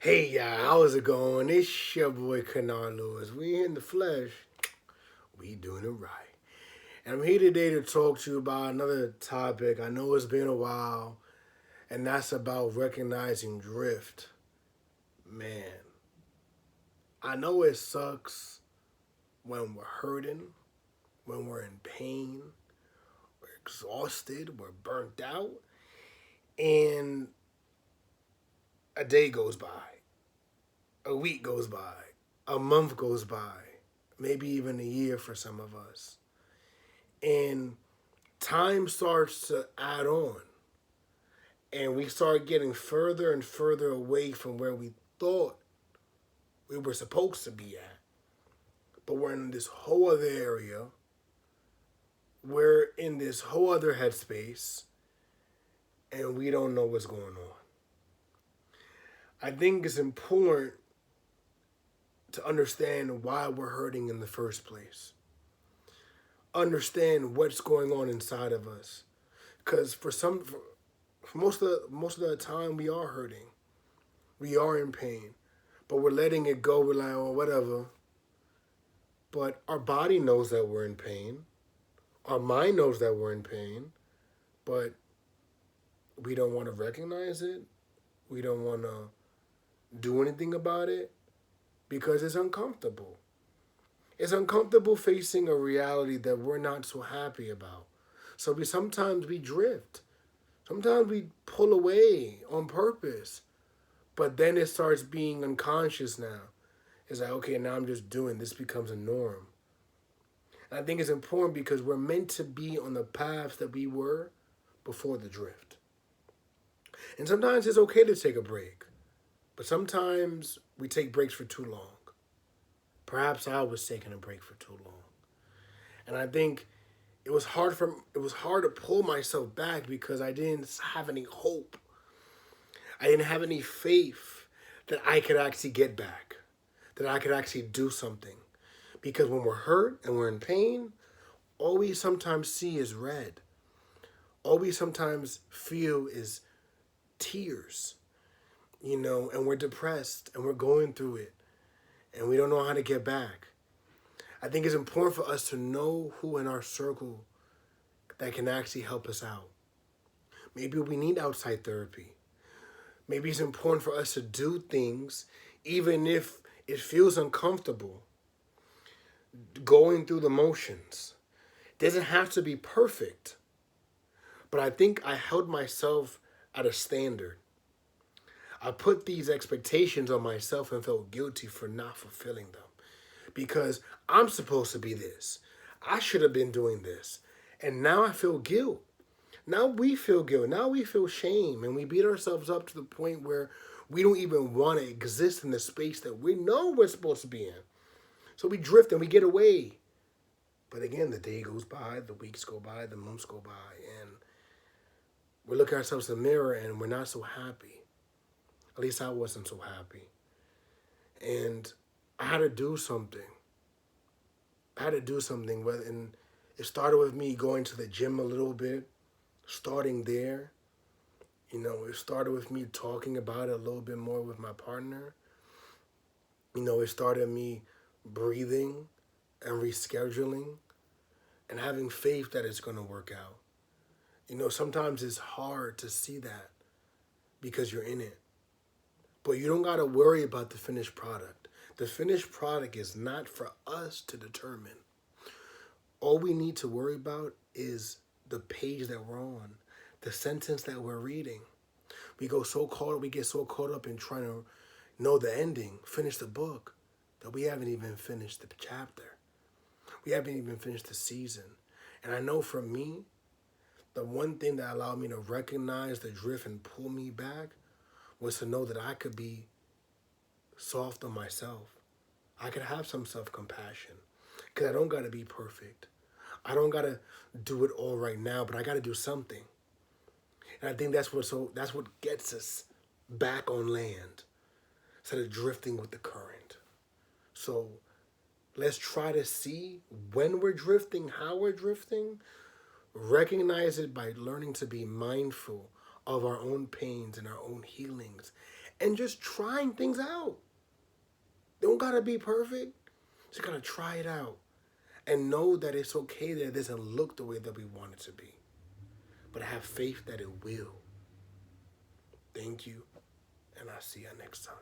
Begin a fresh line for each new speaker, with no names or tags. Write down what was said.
Hey y'all, how's it going? It's your boy Kanar Lewis. We in the flesh. We doing it right. And I'm here today to talk to you about another topic. I know it's been a while, and that's about recognizing drift. Man, I know it sucks when we're hurting, when we're in pain, we're exhausted, we're burnt out, and a day goes by, a week goes by, a month goes by, maybe even a year for some of us. And time starts to add on, and we start getting further and further away from where we thought we were supposed to be at. But we're in this whole other area, we're in this whole other headspace, and we don't know what's going on. I think it's important to understand why we're hurting in the first place. Understand what's going on inside of us, because for most of the time we are hurting, we are in pain, but we're letting it go. We're like, oh, whatever. But our body knows that we're in pain. Our mind knows that we're in pain, but we don't want to recognize it. We don't want to do anything about it because it's uncomfortable. It's uncomfortable facing a reality that we're not so happy about. So sometimes we drift. Sometimes we pull away on purpose. But then it starts being unconscious now. It's like, okay, now I'm just doing this, becomes a norm. And I think it's important because we're meant to be on the path that we were before the drift. And sometimes it's okay to take a break. But sometimes we take breaks for too long. Perhaps I was taking a break for too long. And I think it was hard to pull myself back because I didn't have any hope. I didn't have any faith that I could actually get back, that I could actually do something. Because when we're hurt and we're in pain, all we sometimes see is red. All we sometimes feel is tears, and we're depressed and we're going through it and we don't know how to get back. I think it's important for us to know who in our circle that can actually help us out. Maybe we need outside therapy. Maybe it's important for us to do things even if it feels uncomfortable. Going through the motions. It doesn't have to be perfect. But I think I held myself at a standard. I put these expectations on myself and felt guilty for not fulfilling them. Because I'm supposed to be this. I should have been doing this. And now I feel guilt. Now we feel guilt. Now we feel shame. And we beat ourselves up to the point where we don't even want to exist in the space that we know we're supposed to be in. So we drift and we get away. But again, the day goes by, the weeks go by, the months go by, and we look at ourselves in the mirror and we're not so happy. At least I wasn't so happy. And I had to do something. And it started with me going to the gym a little bit, starting there. It started with me talking about it a little bit more with my partner. It started me breathing and rescheduling and having faith that it's going to work out. Sometimes it's hard to see that because you're in it. But you don't got to worry about the finished product. The finished product is not for us to determine. All we need to worry about is the page that we're on, the sentence that we're reading. We get so caught up in trying to know the ending, finish the book, that we haven't even finished the chapter. We haven't even finished the season. And I know for me, the one thing that allowed me to recognize the drift and pull me back was to know that I could be soft on myself. I could have some self-compassion because I don't got to be perfect. I don't got to do it all right now, but I got to do something. And I think that's what gets us back on land instead of drifting with the current. So let's try to see when we're drifting, how we're drifting, recognize it by learning to be mindful of our own pains and our own healings, and just trying things out. They don't gotta be perfect. Just gotta try it out. And know that it's okay that it doesn't look the way that we want it to be. But have faith that it will. Thank you, and I'll see you next time.